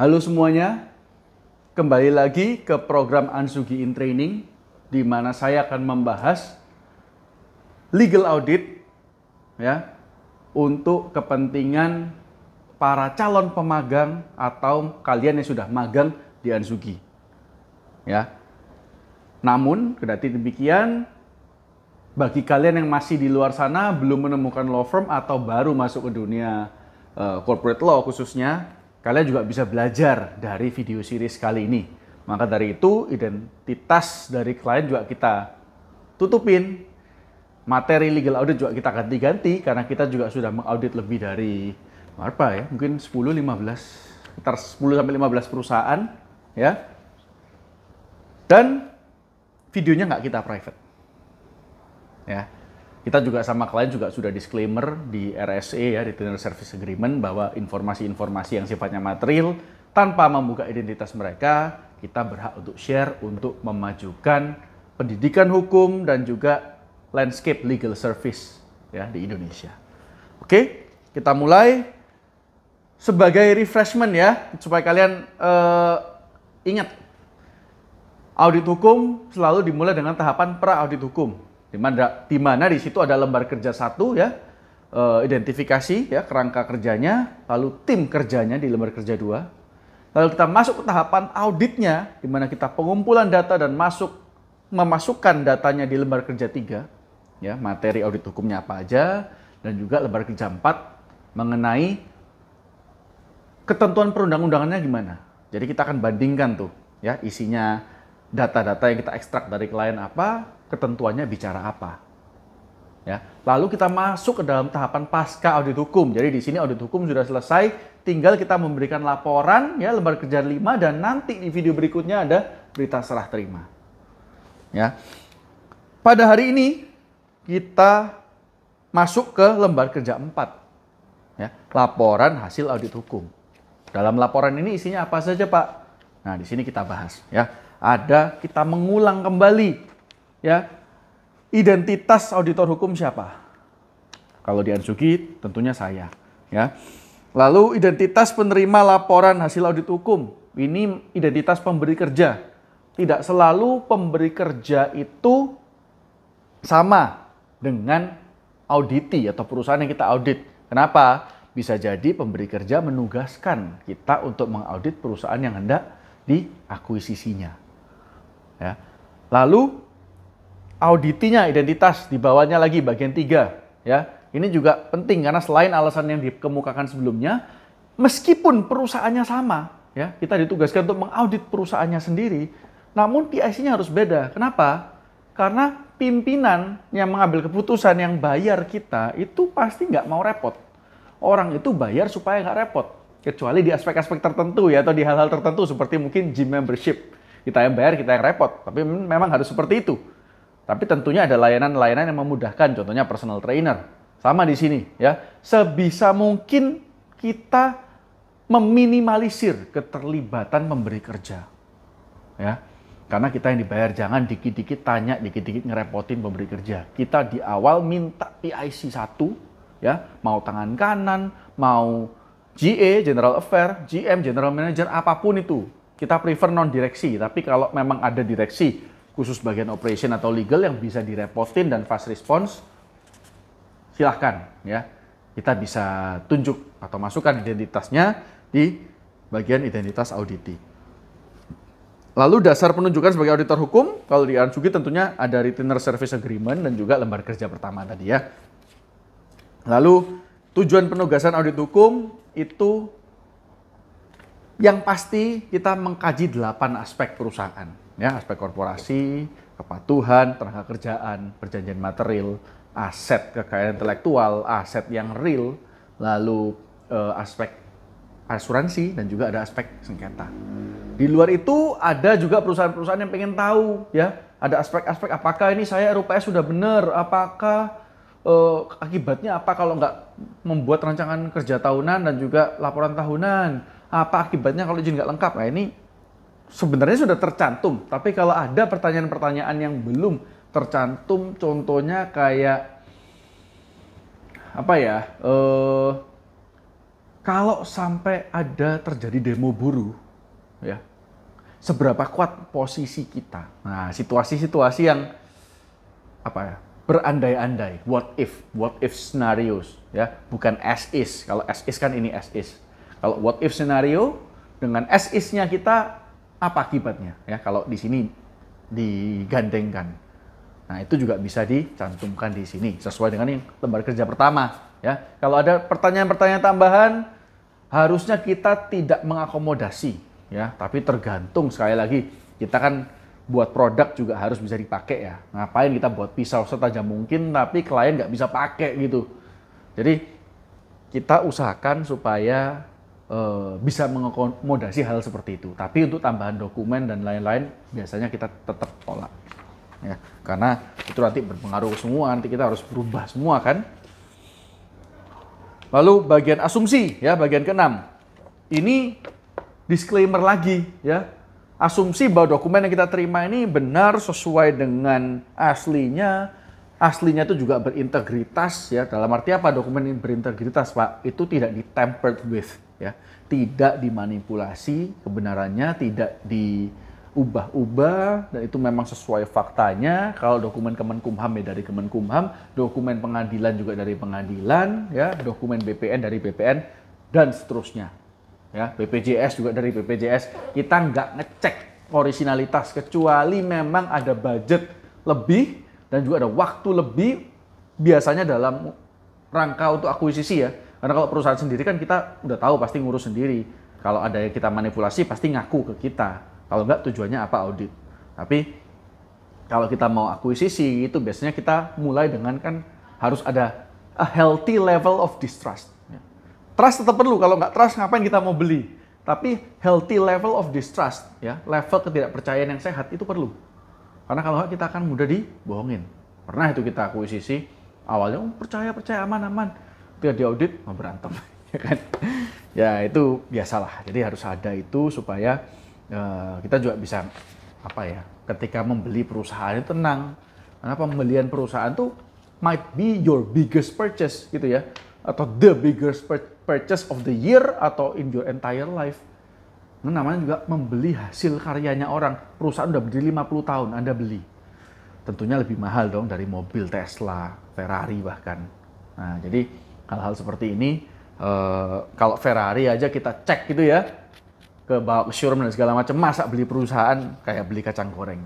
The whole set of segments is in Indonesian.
Halo semuanya, kembali lagi ke program Ansugi in Training, di mana saya akan membahas legal audit ya untuk kepentingan para calon pemagang atau kalian yang sudah magang di Ansugi. Ya. Namun, kendati demikian, bagi kalian yang masih di luar sana belum menemukan law firm atau baru masuk ke dunia corporate law khususnya, kalian juga bisa belajar dari video series kali ini. Maka dari itu, identitas dari klien juga kita tutupin. Materi legal audit juga kita ganti-ganti karena kita juga sudah mengaudit lebih dari berapa ya? Mungkin 10-15, sekitar 10-15 perusahaan ya. Dan videonya nggak kita private. Ya. Kita juga sama klien juga sudah disclaimer di RSA ya, Retainer Service Agreement, bahwa informasi-informasi yang sifatnya material tanpa membuka identitas mereka, kita berhak untuk share untuk memajukan pendidikan hukum dan juga landscape legal service ya di Indonesia. Oke, kita mulai. Sebagai refreshment ya, supaya kalian ingat, audit hukum selalu dimulai dengan tahapan pra-audit hukum. Di mana di situ ada lembar kerja 1 ya, identifikasi ya kerangka kerjanya, lalu tim kerjanya di lembar kerja 2. Lalu kita masuk ke tahapan auditnya, di mana kita pengumpulan data dan memasukkan datanya di lembar kerja 3 ya, materi audit hukumnya apa aja, dan juga lembar kerja 4 mengenai ketentuan perundang-undangannya gimana. Jadi kita akan bandingkan tuh ya, isinya data-data yang kita ekstrak dari klien apa, ketentuannya bicara apa. Ya. Lalu kita masuk ke dalam tahapan pasca audit hukum. Jadi di sini audit hukum sudah selesai, tinggal kita memberikan laporan ya, lembar kerja 5, dan nanti di video berikutnya ada berita serah terima. Ya. Pada hari ini kita masuk ke lembar kerja 4. Ya, laporan hasil audit hukum. Dalam laporan ini isinya apa saja, Pak? Nah, di sini kita bahas ya. Kita mengulang kembali ya, identitas auditor hukum siapa? Kalau di Ansugi tentunya saya ya. Lalu identitas penerima laporan hasil audit hukum. Ini identitas pemberi kerja. Tidak selalu pemberi kerja itu sama dengan auditi atau perusahaan yang kita audit. Kenapa? Bisa jadi pemberi kerja menugaskan kita untuk mengaudit perusahaan yang hendak diakuisisinya. Ya. Lalu auditinya identitas, di bawahnya lagi bagian 3 ya. Ini juga penting karena selain alasan yang dikemukakan sebelumnya, meskipun perusahaannya sama ya, kita ditugaskan untuk mengaudit perusahaannya sendiri, namun PIC-nya harus beda. Kenapa? Karena pimpinan yang mengambil keputusan, yang bayar kita itu pasti nggak mau repot. Orang itu bayar supaya nggak repot, kecuali di aspek-aspek tertentu ya, atau di hal-hal tertentu seperti mungkin gym membership. Kita yang bayar, kita yang repot. Tapi memang harus seperti itu. Tapi tentunya ada layanan-layanan yang memudahkan, contohnya personal trainer. Sama di sini ya. Sebisa mungkin kita meminimalisir keterlibatan pemberi kerja. Ya. Karena kita yang dibayar, jangan dikit-dikit tanya, dikit-dikit ngerepotin pemberi kerja. Kita di awal minta PIC 1 ya, mau tangan kanan, mau GA, General Affair, GM, General Manager, apapun itu. Kita prefer non-direksi, tapi kalau memang ada direksi, khusus bagian operation atau legal yang bisa direpotin dan fast response, silahkan ya. Kita bisa tunjuk atau masukkan identitasnya di bagian identitas auditi. Lalu dasar penunjukan sebagai auditor hukum, kalau di Ansugi tentunya ada Retainer Service Agreement dan juga lembar kerja pertama tadi ya. Lalu tujuan penugasan audit hukum itu yang pasti kita mengkaji 8 aspek perusahaan, ya, aspek korporasi, kepatuhan, tenaga kerjaan, perjanjian material, aset kekayaan intelektual, aset yang real, lalu aspek asuransi, dan juga ada aspek sengketa. Di luar itu ada juga perusahaan-perusahaan yang pengen tahu, ya, ada aspek-aspek apakah ini saya RUPS sudah benar, apakah akibatnya apa kalau nggak membuat rancangan kerja tahunan dan juga laporan tahunan. Apa akibatnya kalau izin nggak lengkap? Nah, ini sebenarnya sudah tercantum. Tapi kalau ada pertanyaan-pertanyaan yang belum tercantum, contohnya kayak apa ya? Kalau sampai ada terjadi demo buruh, ya, seberapa kuat posisi kita. Nah, situasi-situasi yang apa ya? Berandai-andai, what if scenarios, ya, bukan as is. Kalau as is kan ini as is. Kalau what if scenario dengan as is-nya kita apa akibatnya, ya? Kalau di sini digandengkan. Nah, itu juga bisa dicantumkan di sini sesuai dengan yang lembar kerja pertama, ya. Kalau ada pertanyaan-pertanyaan tambahan, harusnya kita tidak mengakomodasi, ya, tapi tergantung. Sekali lagi, kita kan buat produk juga harus bisa dipakai, ya. Ngapain kita buat pisau setajam mungkin tapi klien nggak bisa pakai gitu. Jadi kita usahakan supaya bisa mengakomodasi hal seperti itu. Tapi untuk tambahan dokumen dan lain-lain biasanya kita tetap tolak, ya, karena itu nanti berpengaruh semua. Nanti kita harus berubah semua kan. Lalu bagian asumsi, ya, bagian ke-6. Ini disclaimer lagi, ya. Asumsi bahwa dokumen yang kita terima ini benar sesuai dengan aslinya. Aslinya itu juga berintegritas, ya. Dalam arti apa dokumen ini berintegritas, Pak? Itu tidak di-tampered with, ya. Tidak dimanipulasi kebenarannya, tidak diubah-ubah, dan itu memang sesuai faktanya. Kalau dokumen Kemenkumham ya dari Kemenkumham, dokumen pengadilan juga dari pengadilan, ya, dokumen BPN dari BPN, dan seterusnya. Ya, BPJS juga dari BPJS. Kita nggak ngecek originalitas kecuali memang ada budget lebih dan juga ada waktu lebih, biasanya dalam rangka untuk akuisisi, ya. Karena kalau perusahaan sendiri kan kita udah tahu pasti ngurus sendiri. Kalau ada yang kita manipulasi pasti ngaku ke kita. Kalau nggak, tujuannya apa audit. Tapi kalau kita mau akuisisi itu biasanya kita mulai dengan kan harus ada a healthy level of distrust. Trust tetap perlu, kalau nggak trust ngapain kita mau beli. Tapi healthy level of distrust, ya, level ketidakpercayaan yang sehat itu perlu. Karena kalau nggak kita akan mudah dibohongin. Pernah itu kita akuisisi, awalnya percaya aman-aman. Ketika diaudit, berantem. Ya kan? Ya itu biasalah, jadi harus ada itu supaya kita juga bisa apa ya, ketika membeli perusahaan itu tenang. Karena pembelian perusahaan tuh might be your biggest purchase gitu ya, atau the biggest purchase of the year atau in your entire life. Ini namanya juga membeli hasil karyanya orang. Perusahaan udah berdiri 50 tahun, Anda beli. Tentunya lebih mahal dong dari mobil Tesla, Ferrari bahkan. Nah, jadi hal-hal seperti ini, kalau Ferrari aja kita cek gitu ya, bawa ke showroom dan segala macam, masa beli perusahaan kayak beli kacang goreng?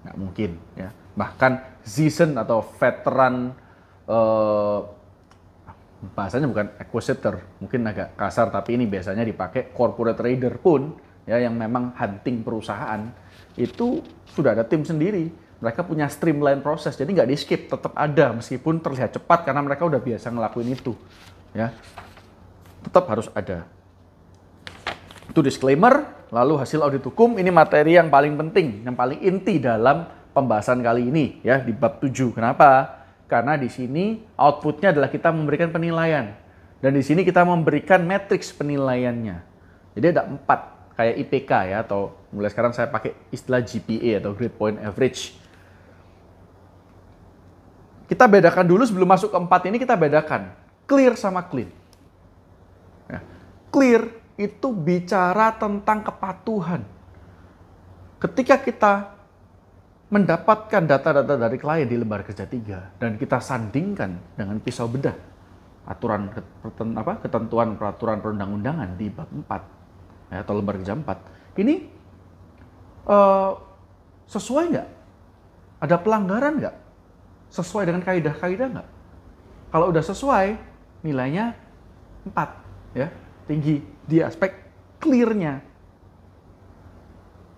Nggak mungkin, ya. Bahkan seasoned atau veteran, bahasanya bukan acquisitor, mungkin agak kasar, tapi ini biasanya dipakai corporate trader pun, ya, yang memang hunting perusahaan, itu sudah ada tim sendiri. Mereka punya streamline proses, jadi nggak di-skip, tetap ada meskipun terlihat cepat karena mereka udah biasa ngelakuin itu, ya. Tetap harus ada. Itu disclaimer. Lalu hasil audit hukum, ini materi yang paling penting, yang paling inti dalam pembahasan kali ini, ya, di bab 7. Kenapa? Karena di sini outputnya adalah kita memberikan penilaian. Dan di sini kita memberikan matriks penilaiannya. Jadi ada 4, kayak IPK, ya, atau mulai sekarang saya pakai istilah GPA atau Grade Point Average. Kita bedakan dulu sebelum masuk ke 4 ini, kita bedakan clear sama clean. Ya. Clear itu bicara tentang kepatuhan. Ketika kita mendapatkan data-data dari klien di lembar kerja 3 dan kita sandingkan dengan pisau bedah aturan ketentuan peraturan perundang-undangan di bab 4, ya, atau lembar kerja 4, ini sesuai nggak? Ada pelanggaran nggak? Sesuai dengan kaidah-kaidah nggak? Kalau udah sesuai, nilainya 4, ya, tinggi di aspek clear-nya.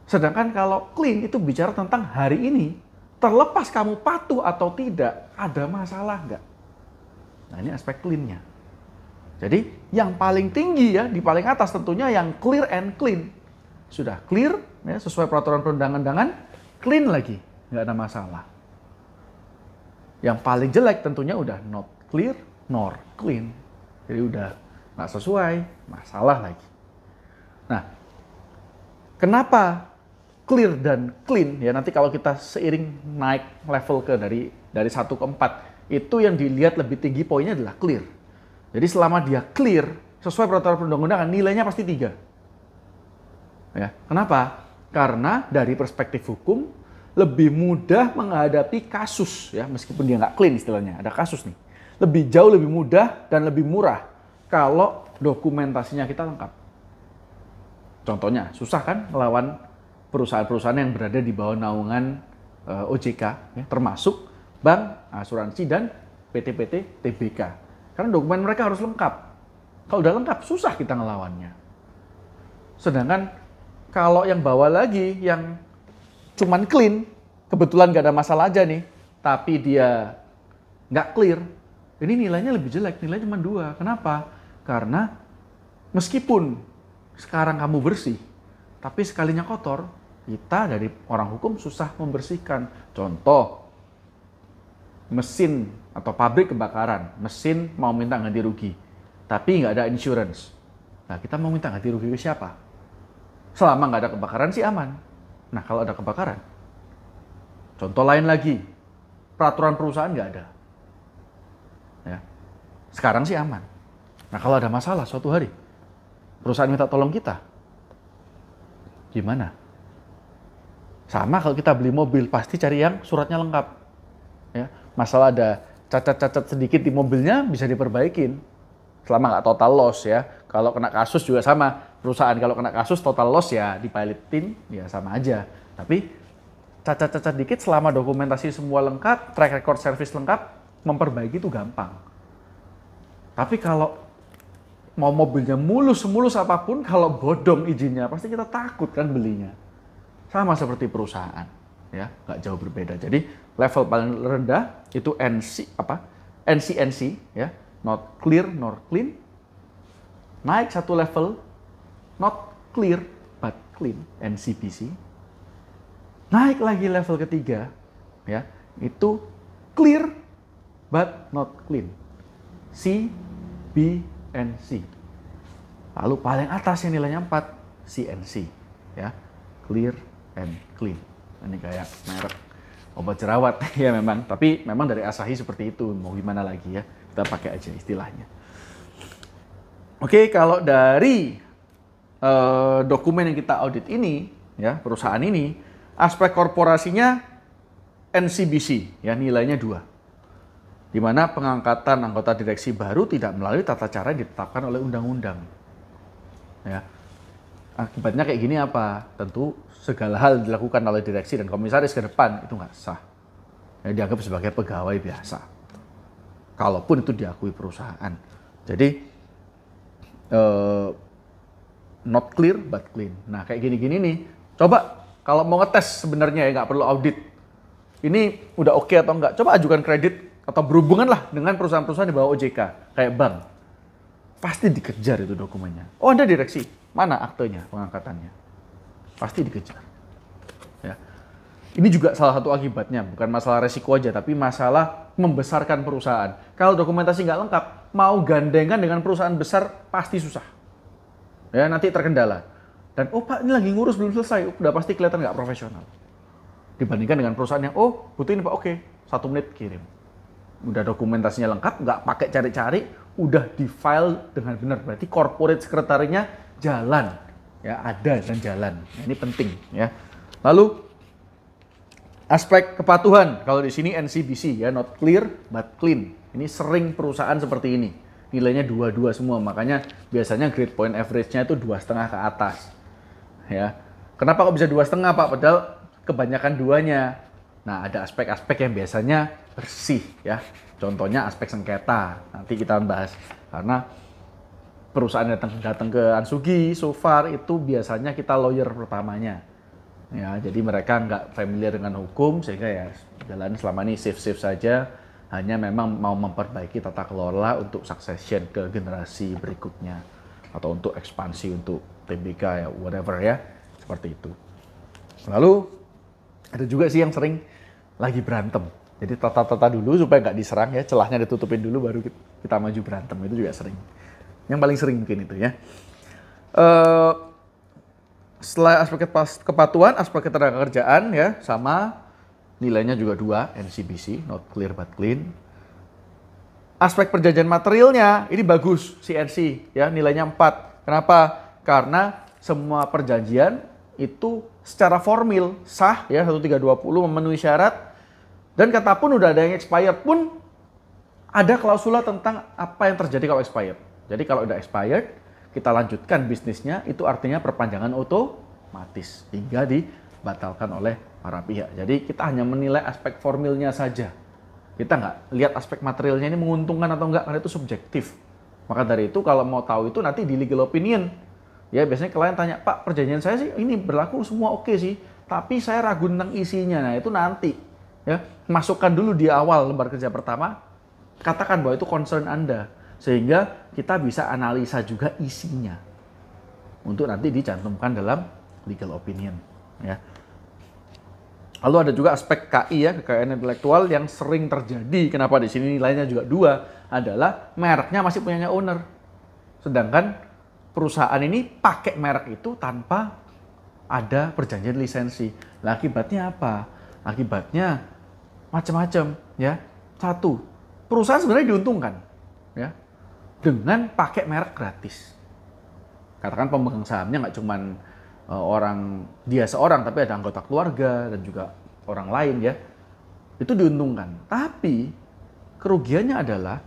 Sedangkan kalau clean itu bicara tentang hari ini, terlepas kamu patuh atau tidak, ada masalah nggak? Nah, ini aspek clean-nya. Jadi yang paling tinggi, ya, di paling atas tentunya yang clear and clean. Sudah clear, ya, sesuai peraturan perundang-undangan, clean lagi, nggak ada masalah. Yang paling jelek tentunya udah not clear nor clean. Jadi udah nggak sesuai, masalah lagi. Nah, kenapa clear dan clean? Ya, nanti kalau kita seiring naik level ke dari 1 ke 4, itu yang dilihat lebih tinggi poinnya adalah clear. Jadi selama dia clear, sesuai peraturan perundang-undangan nilainya pasti 3. Ya, kenapa? Karena dari perspektif hukum lebih mudah menghadapi kasus ya, meskipun dia nggak clean istilahnya, ada kasus nih. Lebih jauh lebih mudah dan lebih murah kalau dokumentasinya kita lengkap. Contohnya, susah kan melawan perusahaan-perusahaan yang berada di bawah naungan OJK, ya, termasuk bank, asuransi, dan PT-PT TBK. Karena dokumen mereka harus lengkap. Kalau udah lengkap, susah kita ngelawannya. Sedangkan kalau yang bawah lagi, yang cuman clean, kebetulan nggak ada masalah aja nih, tapi dia nggak clear, ini nilainya lebih jelek, nilainya cuma 2. Kenapa? Karena meskipun sekarang kamu bersih, tapi sekalinya kotor, kita dari orang hukum susah membersihkan. Contoh, mesin atau pabrik kebakaran, mesin mau minta ganti rugi, tapi nggak ada insurance. Nah, kita mau minta ganti rugi ke siapa? Selama nggak ada kebakaran sih aman. Nah, kalau ada kebakaran, contoh lain lagi, peraturan perusahaan nggak ada. Ya. Sekarang sih aman. Nah, kalau ada masalah suatu hari, perusahaan minta tolong kita, gimana? Sama kalau kita beli mobil, pasti cari yang suratnya lengkap. Ya, masalah ada cacat-cacat sedikit di mobilnya bisa diperbaikin. Selama nggak total loss ya. Kalau kena kasus juga sama. Perusahaan kalau kena kasus total loss ya dipilotin ya sama aja. Tapi cacat-cacat dikit selama dokumentasi semua lengkap, track record service lengkap, memperbaiki itu gampang. Tapi kalau mau mobilnya mulus-mulus apapun, kalau bodong izinnya pasti kita takut kan belinya. Sama seperti perusahaan, ya, nggak jauh berbeda. Jadi level paling rendah itu NCNC, ya, not clear nor clean. Naik satu level, not clear but clean, NCBC. Naik lagi level ketiga, ya, itu clear but not clean, CBNC. Lalu paling atas yang nilainya 4, CNC, ya, clear and clean. Ini kayak merek obat jerawat ya memang, tapi memang dari Asahi seperti itu, mau gimana lagi ya, kita pakai aja istilahnya. Oke, kalau dari dokumen yang kita audit ini, ya, perusahaan ini, aspek korporasinya NCBC, ya, nilainya 2. Di mana pengangkatan anggota direksi baru tidak melalui tata cara yang ditetapkan oleh undang-undang. Ya. Akibatnya kayak gini apa? Tentu segala hal dilakukan oleh direksi dan komisaris ke depan itu nggak sah. Ya, dianggap sebagai pegawai biasa. Kalaupun itu diakui perusahaan. Jadi not clear but clean. Nah, kayak gini-gini nih. Coba kalau mau ngetes sebenarnya ya nggak perlu audit. Ini udah oke atau enggak? Coba ajukan kredit atau berhubungan lah dengan perusahaan-perusahaan di bawah OJK kayak bank. Pasti dikejar itu dokumennya. Oh, Anda direksi. Mana aktenya, pengangkatannya? Pasti dikejar. Ya. Ini juga salah satu akibatnya, bukan masalah resiko aja, tapi masalah membesarkan perusahaan. Kalau dokumentasi nggak lengkap, mau gandengan dengan perusahaan besar pasti susah. Ya, nanti terkendala. Dan, oh Pak, ini lagi ngurus belum selesai, udah pasti kelihatan nggak profesional. Dibandingkan dengan perusahaan yang, oh butuh ini Pak, oke, 1 menit kirim. Udah dokumentasinya lengkap, nggak pakai cari-cari, udah di-file dengan benar. Berarti corporate sekretarinya jalan, ya, ada dan jalan. Nah, ini penting, ya. Lalu aspek kepatuhan, kalau di sini NCBC, ya, not clear but clean. Ini sering perusahaan seperti ini, nilainya 2 semua. Makanya biasanya grade point average-nya itu 2,5 ke atas, ya. Kenapa kok bisa 2,5 Pak? Padahal kebanyakan 2-nya. Nah, ada aspek-aspek yang biasanya bersih, ya. Contohnya aspek sengketa, nanti kita bahas. Karena perusahaan datang ke Ansugi, so far itu biasanya kita lawyer pertamanya. Ya, jadi mereka nggak familiar dengan hukum, sehingga ya jalan selama ini safe-safe saja. Hanya memang mau memperbaiki tata kelola untuk succession ke generasi berikutnya. Atau untuk ekspansi untuk TBK, ya, whatever ya. Seperti itu. Lalu, ada juga sih yang sering lagi berantem. Jadi tata-tata dulu supaya nggak diserang ya, celahnya ditutupin dulu baru kita maju berantem. Itu juga sering. Yang paling sering mungkin itu ya. Setelah aspek kepatuhan, aspek ketenagakerjaan ya sama nilainya juga 2, NCBC, not clear but clean. Aspek perjanjian materialnya ini bagus, CNC ya, nilainya 4. Kenapa? Karena semua perjanjian itu secara formil sah ya, 1320 memenuhi syarat, dan kata pun udah ada yang expired pun ada klausula tentang apa yang terjadi kalau expired. Jadi kalau udah expired, kita lanjutkan bisnisnya, itu artinya perpanjangan otomatis hingga dibatalkan oleh para pihak. Jadi kita hanya menilai aspek formilnya saja. Kita nggak lihat aspek materialnya ini menguntungkan atau enggak, karena itu subjektif. Maka dari itu kalau mau tahu itu nanti di legal opinion. Ya biasanya klien tanya, Pak perjanjian saya sih ini berlaku semua oke sih, tapi saya ragu tentang isinya. Nah itu nanti ya masukkan dulu di awal lembar kerja pertama, katakan bahwa itu concern Anda, sehingga kita bisa analisa juga isinya untuk nanti dicantumkan dalam legal opinion. Ya. Lalu ada juga aspek KI ya, kekayaan intelektual yang sering terjadi. Kenapa di sini nilainya juga 2? Adalah mereknya masih punyanya owner. Sedangkan perusahaan ini pakai merek itu tanpa ada perjanjian lisensi. Nah, akibatnya apa? Akibatnya macam-macam ya. 1, perusahaan sebenarnya diuntungkan ya dengan pakai merek gratis. Katakan pemegang sahamnya nggak cuman orang dia seorang, tapi ada anggota keluarga dan juga orang lain ya, itu diuntungkan. Tapi kerugiannya adalah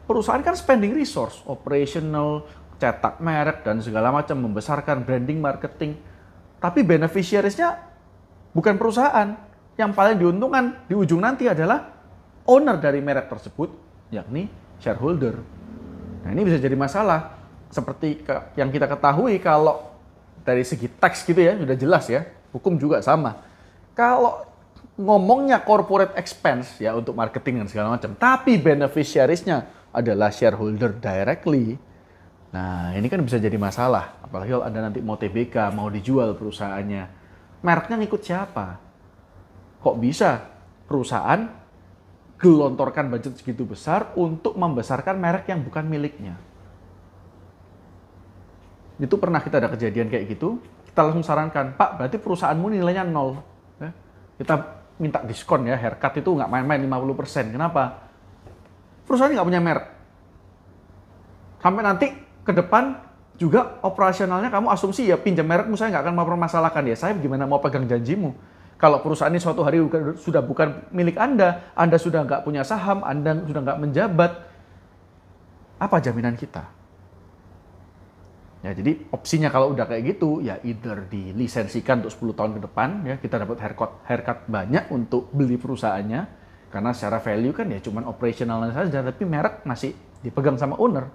perusahaan kan spending resource, operational, cetak merek dan segala macam, membesarkan branding, marketing. Tapi beneficiaries-nya bukan perusahaan. Yang paling diuntungkan di ujung nanti adalah owner dari merek tersebut, yakni shareholder. Nah ini bisa jadi masalah. Seperti yang kita ketahui kalau dari segi teks gitu ya, sudah jelas ya, hukum juga sama. Kalau ngomongnya corporate expense ya untuk marketing dan segala macam, tapi beneficiaries-nya adalah shareholder directly, nah ini kan bisa jadi masalah. Apalagi kalau Anda nanti mau TBK, mau dijual perusahaannya, mereknya ngikut siapa? Kok bisa perusahaan gelontorkan budget segitu besar untuk membesarkan merek yang bukan miliknya? Itu pernah kita ada kejadian kayak gitu, kita langsung sarankan, Pak berarti perusahaanmu nilainya 0. Ya. Kita minta diskon ya, haircut itu nggak main-main 50%. Kenapa? Perusahaan nggak punya merek. Sampai nanti ke depan juga operasionalnya kamu asumsi ya pinjam merekmu saya nggak akan mempermasalahkan ya. Saya gimana mau pegang janjimu? Kalau perusahaan ini suatu hari sudah bukan milik Anda sudah nggak punya saham, Anda sudah nggak menjabat, apa jaminan kita? Ya, jadi opsinya kalau udah kayak gitu, ya either dilisensikan untuk 10 tahun ke depan, ya kita dapat haircut banyak untuk beli perusahaannya, karena secara value kan ya cuman operasionalnya saja, tapi merek masih dipegang sama owner.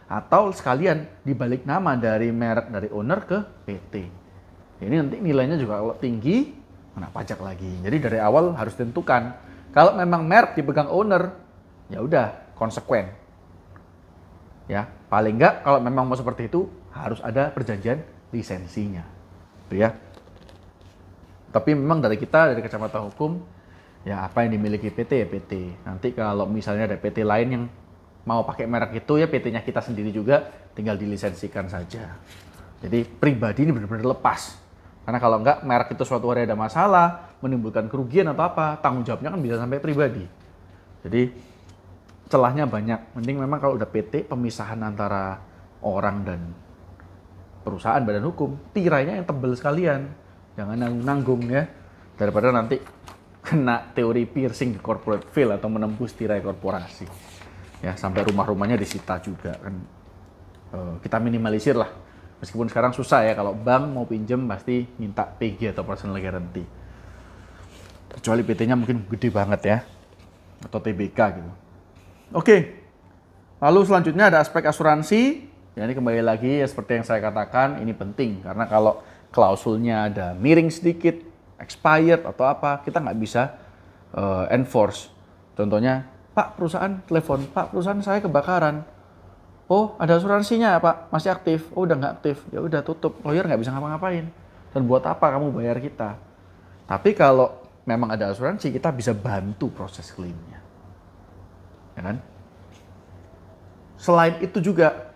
Atau sekalian dibalik nama dari merek dari owner ke PT. Ini nanti nilainya juga kalau tinggi, kena pajak lagi. Jadi dari awal harus tentukan, kalau memang merek dipegang owner, ya udah konsekuen. Ya, paling enggak kalau memang mau seperti itu, harus ada perjanjian lisensinya, gitu ya. Tapi memang dari kita, dari kacamata hukum, ya apa yang dimiliki PT ya PT. Nanti kalau misalnya ada PT lain yang mau pakai merek itu, ya PT-nya kita sendiri juga tinggal dilisensikan saja. Jadi pribadi ini benar-benar lepas. Karena kalau enggak, merek itu suatu hari ada masalah, menimbulkan kerugian atau apa, tanggung jawabnya kan bisa sampai pribadi. Jadi celahnya banyak. Mending memang kalau udah PT, pemisahan antara orang dan perusahaan, badan hukum, tirainya yang tebal sekalian. Jangan nanggung-nanggung ya. Daripada nanti kena teori piercing di corporate veil atau menembus tirai korporasi. Ya, sampai rumah-rumahnya disita juga kan. Kita minimalisir lah. Meskipun sekarang susah ya, kalau bank mau pinjem pasti minta PG atau personal guarantee. Kecuali PT-nya mungkin gede banget ya. Atau TBK gitu. Oke. Lalu selanjutnya ada aspek asuransi. Ya, ini kembali lagi ya seperti yang saya katakan, ini penting karena kalau klausulnya ada miring sedikit, expired atau apa, kita nggak bisa enforce. Contohnya, Pak perusahaan telepon, Pak perusahaan saya kebakaran. Oh ada asuransinya Pak, masih aktif? Oh udah nggak aktif, ya udah tutup. Lawyer nggak bisa ngapa-ngapain. Dan buat apa kamu bayar kita? Tapi kalau memang ada asuransi, kita bisa bantu proses klaimnya, ya kan? Selain itu juga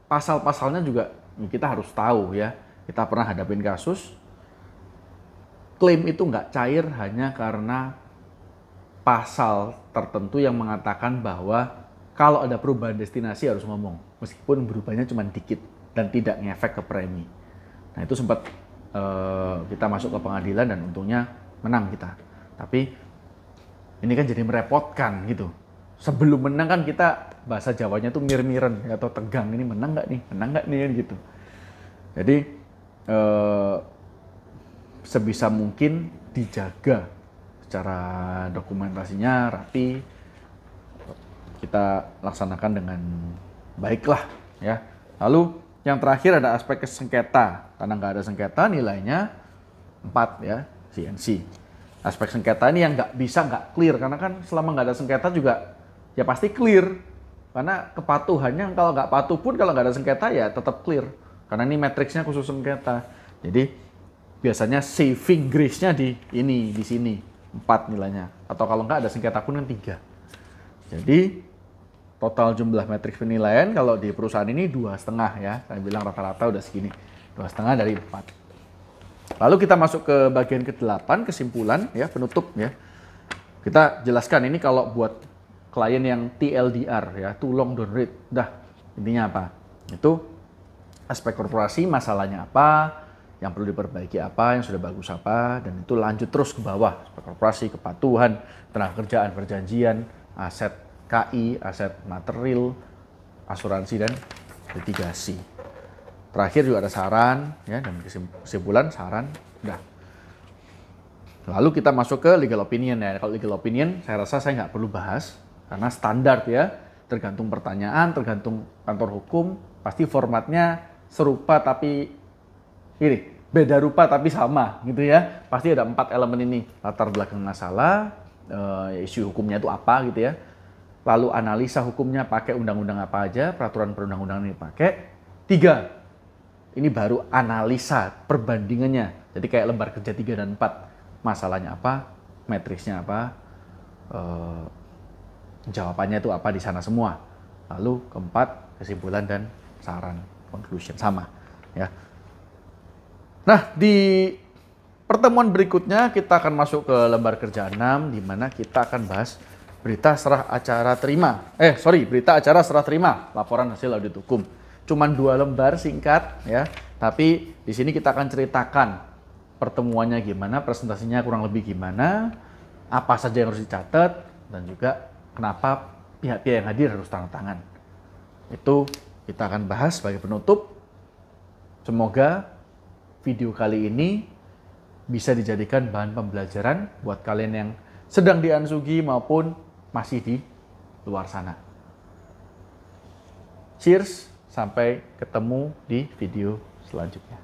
pasal-pasalnya juga kita harus tahu ya. Kita pernah hadapin kasus, klaim itu nggak cair hanya karena pasal tertentu yang mengatakan bahwa kalau ada perubahan destinasi harus ngomong, meskipun berubahnya cuma dikit dan tidak ngefek ke premi. Nah itu sempat kita masuk ke pengadilan dan untungnya menang kita. Tapi ini kan jadi merepotkan gitu. Sebelum menang kan kita bahasa Jawanya tuh mir-miran atau tegang, ini menang nggak nih kan gitu. Jadi sebisa mungkin dijaga secara dokumentasinya rapi, kita laksanakan dengan baiklah ya. Lalu yang terakhir ada aspek sengketa. Karena nggak ada sengketa nilainya 4 ya, CNC. Aspek sengketa ini yang nggak clear, karena kan selama nggak ada sengketa juga ya pasti clear. Karena kepatuhannya kalau nggak patuh pun kalau nggak ada sengketa ya tetap clear. Karena ini matriksnya khusus sengketa. Jadi biasanya saving grace-nya di sini 4 nilainya. Atau kalau nggak ada sengketa pun kan 3. Jadi total jumlah matriks penilaian kalau di perusahaan ini 2,5 ya. Saya bilang rata-rata udah segini. 2,5 dari 4. Lalu kita masuk ke bagian ke-8, kesimpulan ya, penutup ya. Kita jelaskan ini kalau buat klien yang TLDR ya, too long don't read. Dah, intinya apa? Itu aspek korporasi, masalahnya apa, yang perlu diperbaiki apa, yang sudah bagus apa, dan itu lanjut terus ke bawah. Aspek korporasi, kepatuhan, tenaga kerjaan, perjanjian, aset KI, aset material, asuransi, dan litigasi. Terakhir juga ada saran, ya, dan kesimpulan saran, udah. Lalu kita masuk ke legal opinion ya. Kalau legal opinion, saya rasa saya nggak perlu bahas, karena standar ya, tergantung pertanyaan, tergantung kantor hukum, pasti formatnya serupa tapi ini, beda rupa tapi sama gitu ya. Pasti ada 4 elemen ini, latar belakang masalah, isu hukumnya itu apa gitu ya. Lalu analisa hukumnya pakai undang-undang apa aja, peraturan perundang-undangan ini pakai. 3, ini baru analisa perbandingannya. Jadi kayak lembar kerja 3 dan 4. Masalahnya apa, matriksnya apa, jawabannya itu apa di sana semua. Lalu keempat, kesimpulan dan saran, conclusion, sama. Ya. Nah, di pertemuan berikutnya kita akan masuk ke lembar kerja 6, di mana kita akan bahas berita acara serah terima laporan hasil audit hukum. Cuman 2 lembar singkat ya, tapi di sini kita akan ceritakan pertemuannya gimana, presentasinya kurang lebih gimana, apa saja yang harus dicatat, dan juga kenapa pihak-pihak yang hadir harus tanda tangan. Itu kita akan bahas sebagai penutup. Semoga video kali ini bisa dijadikan bahan pembelajaran buat kalian yang sedang di Ansugi maupun masih di luar sana. Cheers! Sampai ketemu di video selanjutnya.